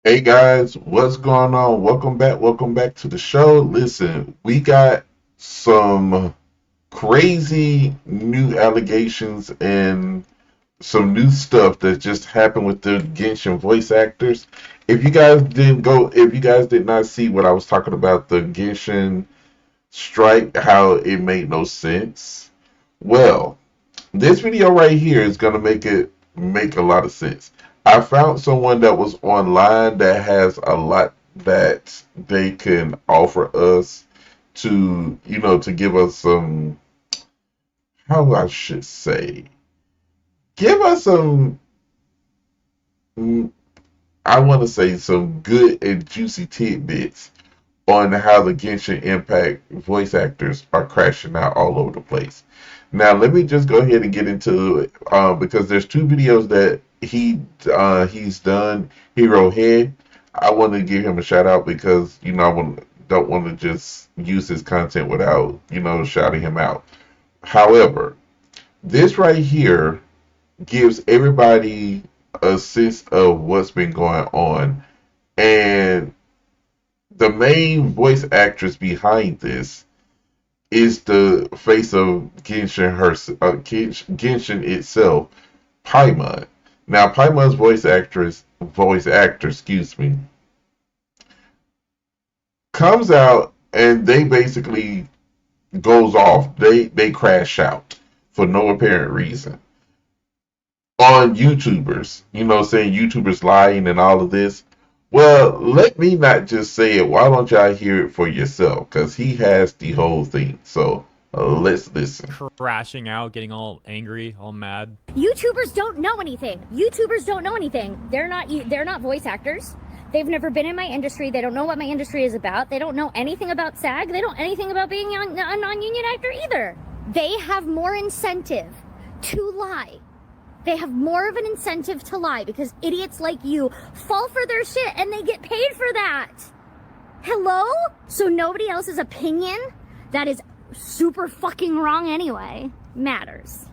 Hey guys, what's going on? Welcome back to the show. Listen, we got some crazy new allegations and some new stuff that just happened with the Genshin voice actors. If you guys did not see what I was talking about, the Genshin strike, how it made no sense. Well, this video right here is gonna make a lot of sense. I found someone that was online that has a lot that they can offer us to give us some, how I should say, give us some, mm, I want to say some good and juicy tidbits on how the Genshin Impact voice actors are crashing out all over the place. Now, let me just go ahead and get into it because there's two videos that he's done. Hero Head, I want to give him a shout out because don't want to just use his content without shouting him out. However, this right here gives everybody a sense of what's been going on, and the main voice actress behind this is the face of Genshin itself, Paimon. Now, Paimon's voice actor, excuse me, comes out and they basically goes off. They crash out for no apparent reason on YouTubers. Saying YouTubers lying and all of this. Well, let me not just say it. Why don't y'all hear it for yourself? Because he has the whole thing. So let's listen. Crashing out, getting all angry, all mad. YouTubers don't know anything. YouTubers don't know anything. They're not voice actors. They've never been in my industry. They don't know what my industry is about. They don't know anything about SAG. They don't know anything about being a non-union actor either. They have more incentive to lie. They have more of an incentive to lie because idiots like you fall for their shit and they get paid for that. Hello? So nobody else's opinion that is super fucking wrong anyway matters.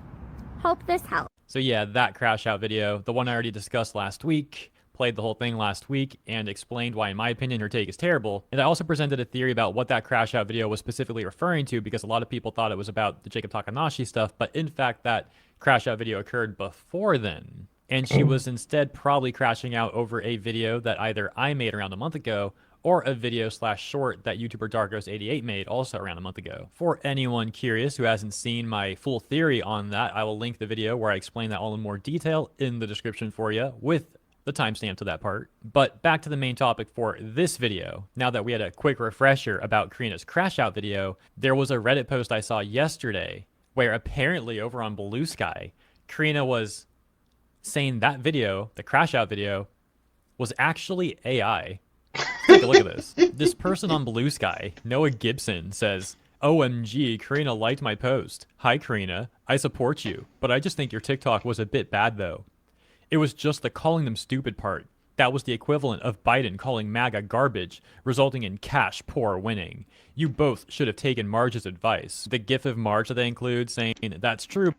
Hope this helps. So yeah, that crash out video, the one I already discussed last week, played the whole thing last week and explained why, in my opinion, her take is terrible. And I also presented a theory about what that crash out video was specifically referring to because a lot of people thought it was about the Jacob Takanashi stuff, but in fact, that crash out video occurred before then. And she was instead probably crashing out over a video that either I made around a month ago or a video slash short that YouTuber Darkos88 made also around a month ago. For anyone curious who hasn't seen my full theory on that, I will link the video where I explain that all in more detail in the description for you with the timestamp to that part. But back to the main topic for this video. Now that we had a quick refresher about Karina's crash out video, there was a Reddit post I saw yesterday where apparently over on Blue Sky, Karina was saying that video, the crash out video, was actually AI. Take a look at this. This person on Blue Sky, Noah Gibson, says, OMG, Karina liked my post. Hi, Karina. I support you, but I just think your TikTok was a bit bad, though. It was just the calling them stupid part. That was the equivalent of Biden calling MAGA garbage, resulting in cash poor winning. You both should have taken Marge's advice. The gif of Marge that they include saying, that's true,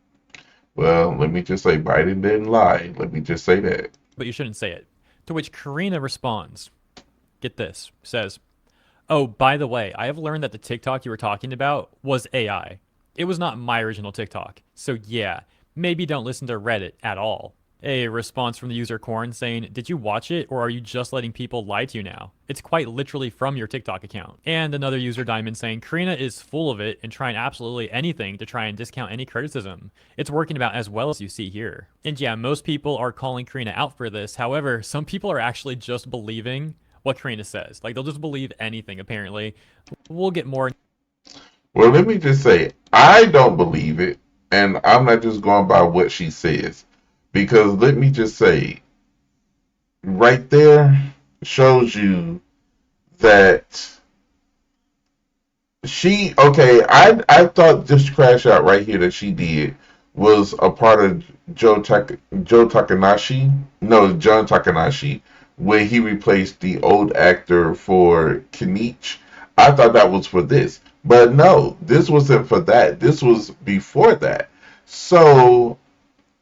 Well, let me just say Biden didn't lie. Let me just say that. but you shouldn't say it. To which Karina responds, get this, says, oh, by the way, I have learned that the TikTok you were talking about was AI. It was not my original TikTok. So yeah, maybe don't listen to Reddit at all. A response from the user Corn saying, did you watch it or are you just letting people lie to you now? It's quite literally from your TikTok account. And another user Diamond saying, Karina is full of it and trying absolutely anything to try and discount any criticism. It's working about as well as you see here. And yeah, most people are calling Karina out for this. However, some people are actually just believing what Karina says. Like they'll just believe anything apparently. We'll get more. Well, let me just say I don't believe it, and I'm not just going by what she says. Because let me just say, right there shows you that I thought this crash out right here that she did was a part of Joe Takanashi, no, John Takanashi, when he replaced the old actor for Kenichi. I thought that was for this, but no, this wasn't for that. This was before that. So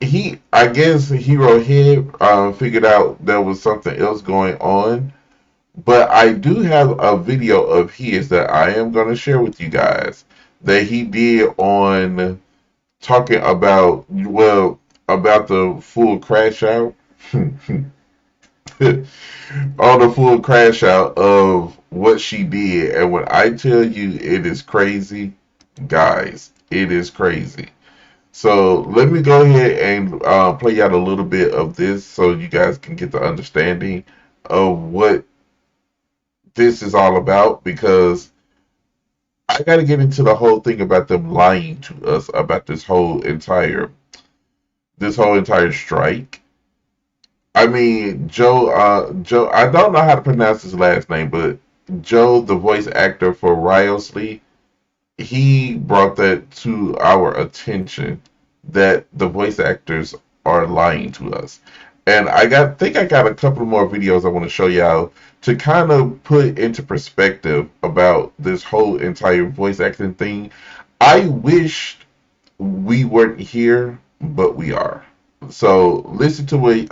I guess Hero Head figured out there was something else going on. But I do have a video of his that I am going to share with you guys that he did on talking about, well, about the full crash out. On the full crash out of what she did. And when I tell you it is crazy, guys, it is crazy. So let me go ahead and play out a little bit of this so you guys can get the understanding of what this is all about, because I got to get into the whole thing about them lying to us about this whole entire strike. I mean, Joe, I don't know how to pronounce his last name, but Joe, the voice actor for Ryosley, he brought that to our attention that the voice actors are lying to us. And think I got a couple more videos I want to show y'all to kind of put into perspective about this whole entire voice acting thing. I wish we weren't here, but we are. So listen to what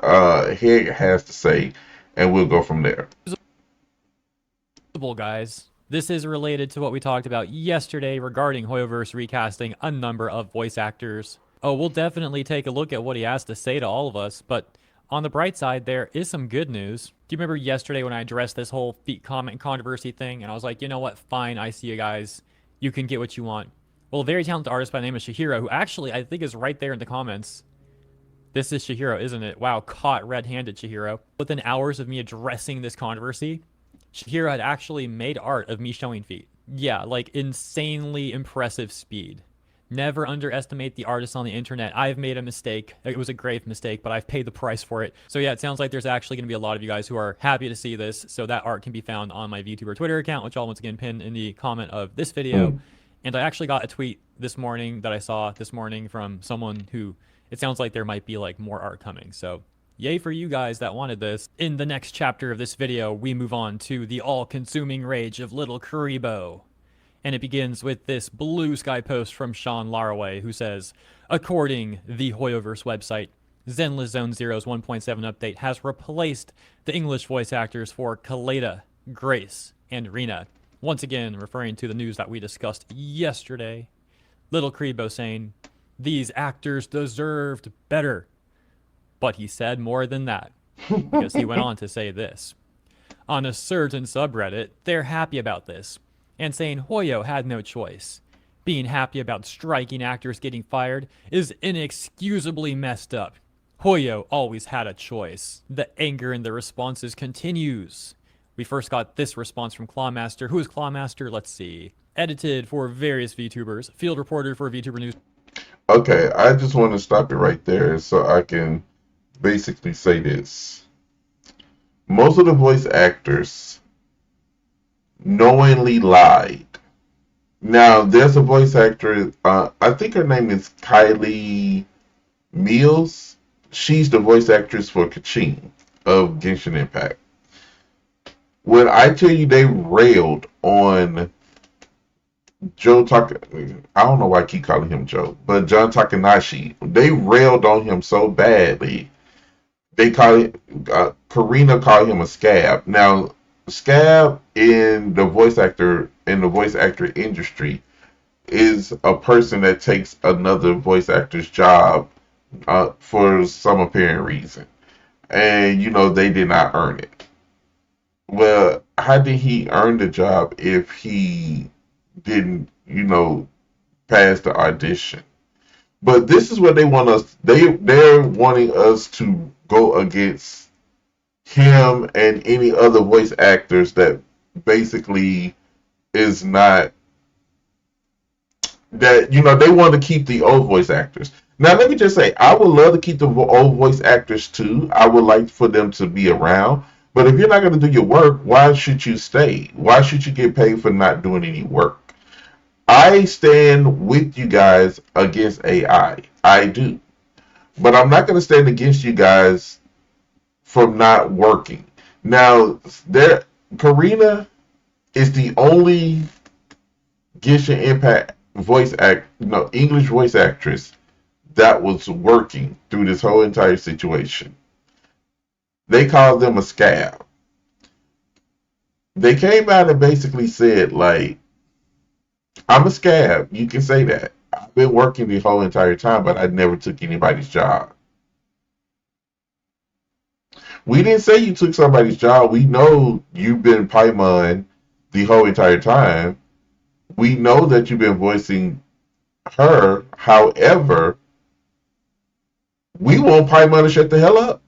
Heg has to say, and we'll go from there. Guys, this is related to what we talked about yesterday regarding Hoyoverse recasting a number of voice actors. Oh, we'll definitely take a look at what he has to say to all of us, but on the bright side, there is some good news. Do you remember yesterday when I addressed this whole feet comment controversy thing, and I was like, you know what, fine, I see you guys. You can get what you want. Well, a very talented artist by the name of Shihiro, who actually I think is right there in the comments. This is Shihiro, isn't it? Wow, caught red-handed, Shihiro. Within hours of me addressing this controversy, Shihiro had actually made art of me showing feet. Yeah, like insanely impressive speed. Never underestimate the artists on the internet. I've made a mistake. It was a grave mistake, but I've paid the price for it. So yeah, it sounds like there's actually going to be a lot of you guys who are happy to see this. So that art can be found on my VTuber Twitter account, which I'll once again pin in the comment of this video. And I actually got a tweet this morning that I saw this morning from someone who, it sounds like there might be like more art coming. So yay for you guys that wanted this. In the next chapter of this video, we move on to the all-consuming rage of little Kuribo. And it begins with this blue sky post from Sean Laraway, who says, according the Hoyoverse website, Zenless Zone Zero's 1.7 update has replaced the English voice actors for Kaleda, Grace, and Rina. Once again, referring to the news that we discussed yesterday. Little Kribo saying, these actors deserved better. But he said more than that, because he went on to say this. On a certain subreddit, they're happy about this, and saying Hoyo had no choice. Being happy about striking actors getting fired is inexcusably messed up. Hoyo always had a choice. The anger in the responses continues. We first got this response from Clawmaster. Who is Clawmaster? Let's see. Edited for various VTubers. Field reporter for VTuber News. Okay, I just want to stop it right there so I can basically say this. Most of the voice actors knowingly lied. Now, there's a voice actor, I think her name is Kylie Mills. She's the voice actress for Kachin of Genshin Impact. When I tell you they railed on Joe I don't know why I keep calling him Joe, but John Takanashi, they railed on him so badly. They Karina called him a scab. Now, scab in the voice actor industry is a person that takes another voice actor's job for some apparent reason, and they did not earn it. Well, how did he earn the job if he didn't pass the audition? But this is what they want us. They're wanting us to go against him and any other voice actors that basically is not that they want to keep the old voice actors. Now let me just say, I would love to keep the old voice actors too. I would like for them to be around. But if you're not going to do your work, why should you stay? Why should you get paid for not doing any work? I stand with you guys against AI. I do. But I'm not going to stand against you guys from not working. Now, Karina is the only Genshin Impact English voice actress that was working through this whole entire situation. They called them a scab. They came out and basically said, like, I'm a scab. You can say that. I've been working the whole entire time, but I never took anybody's job. We didn't say you took somebody's job. We know you've been Paimon the whole entire time. We know that you've been voicing her. However, we want Paimon to shut the hell up.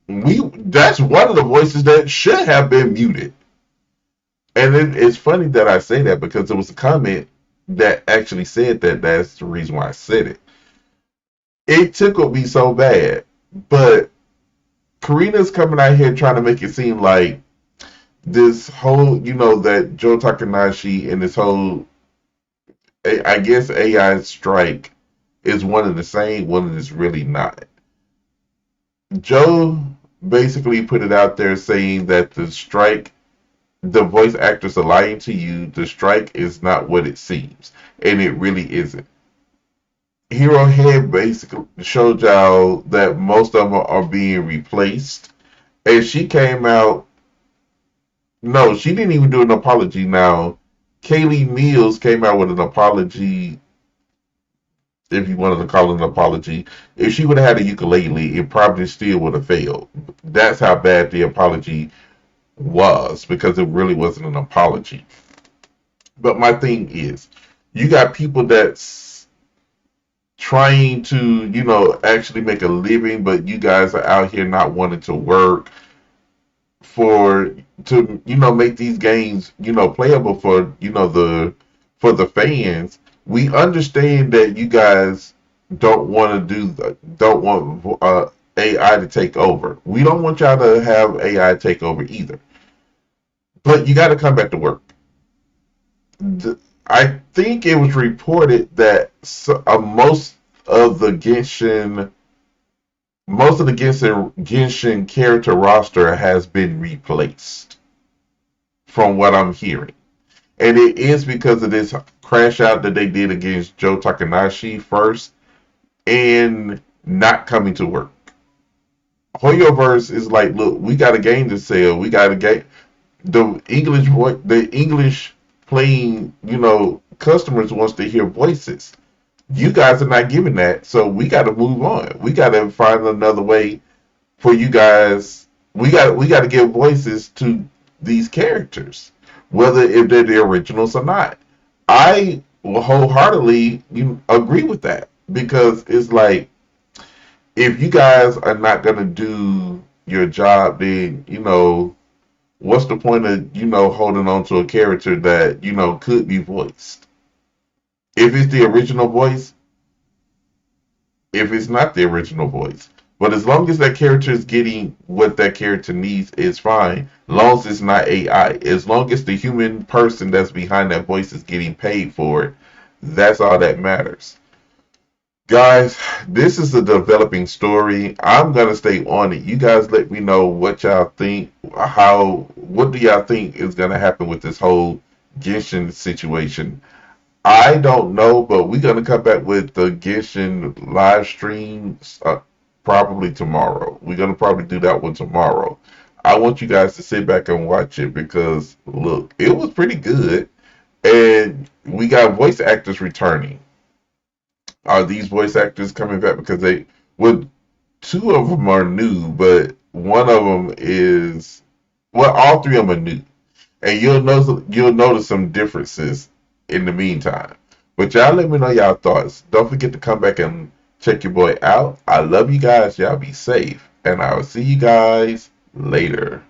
That's one of the voices that should have been muted. And it's funny that I say that because there was a comment that actually said that. That's the reason why I said it. It tickled me so bad. But Karina's coming out here trying to make it seem like this whole, that Joe Takanashi and this whole, I guess, AI strike is one and the same, one and it's really not. Joe basically put it out there saying that the strike, the voice actors are lying to you. The strike is not what it seems, and it really isn't. Hero Head basically showed y'all that most of them are being replaced, and she came out. No, she didn't even do an apology. Now, Kaylee Mills came out with an apology, if you wanted to call it an apology. If she would have had a ukulele, it probably still would have failed. That's how bad the apology was, because it really wasn't an apology. But my thing is, you got people that's trying to, actually make a living, but you guys are out here not wanting to work to make these games, playable for, the fans. We understand that you guys don't want AI to take over. We don't want y'all to have AI take over either. But you got to come back to work. I think it was reported that most of the Genshin character roster has been replaced, from what I'm hearing. And it is because of this crash out that they did against Joe Takanashi first and not coming to work. Hoyoverse is like, look, we got a game to sell. We got a game. The English playing, customers wants to hear voices. You guys are not giving that, so we got to move on. We got to find another way for you guys. We got to give voices to these characters, whether if they're the originals or not. I will wholeheartedly agree with that, because it's like, if you guys are not gonna do your job, then what's the point of holding on to a character that could be voiced? If it's the original voice, if it's not the original voice. But as long as that character is getting what that character needs, it's fine. As long as it's not AI. As long as the human person that's behind that voice is getting paid for it, that's all that matters. Guys, this is a developing story. I'm going to stay on it. You guys let me know what y'all think. What do y'all think is going to happen with this whole Genshin situation? I don't know, but we're going to come back with the Genshin live stream probably tomorrow. We're going to probably do that one tomorrow. I want you guys to sit back and watch it because, look, it was pretty good. And we got voice actors returning. Are these voice actors coming back? Because two of them are new, but one of them is, all three of them are new. And you'll notice some differences in the meantime. But y'all let me know y'all thoughts. Don't forget to come back and check your boy out. I love you guys. Y'all be safe. And I will see you guys later.